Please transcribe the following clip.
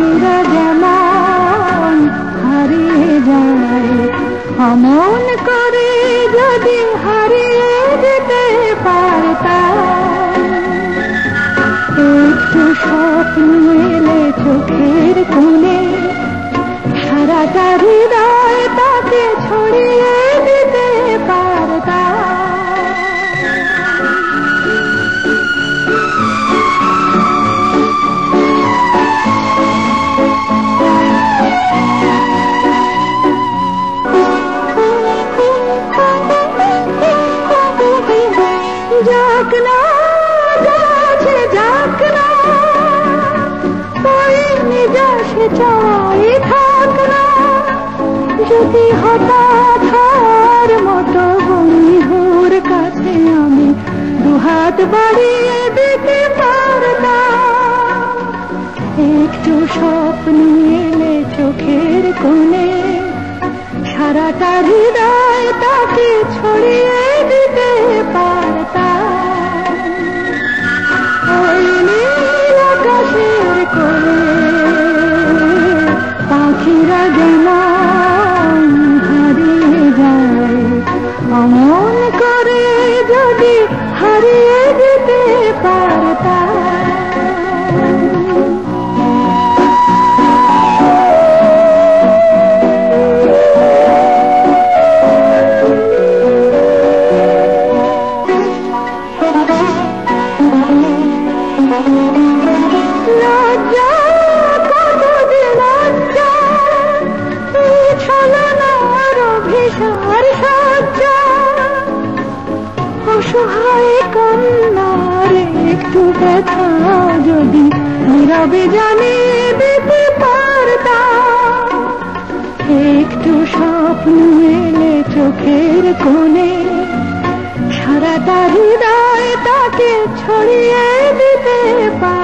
পাখিরা যেমন হারিয়ে যায়, অমন করে যদি হারিয়ে যেতে পারতাম। একটু স্বপ্ন এলে চোখের কোণে, সারাটা হৃদয় তাকে ছড়িয়ে দিতে পারতাম। যাক না যাচ্ছে যাক না, ওই নিজাসে চাই থাক না, যদি হঠাৎ হার মতো বন্ধুর কাছে আমি দুহাত বাড়িয়ে দিতে পারতাম। একটু স্বপ্ন এলে চোখের কোণে, সারাটা হৃদয় তাকে ছড়িয়ে দিতে পারতাম। ওই নীল আকাশের কোলে পাখিরা যেমন হারিয়ে যায়, অমন করে যদি হারিয়ে দিতে পারতাম। লজ্জা কতদিন লজ্জা, এই ছলনার অভিসার সজ্জা, অসহায় কন্যার একটু ব্যথা যদি নীরবে জানিয়ে দিতে পারতাম। একটু স্বপ্ন এলে চোখের কোণে, সারাটা হৃদয় তাকে ছড়িয়ে দিতে পারতাম।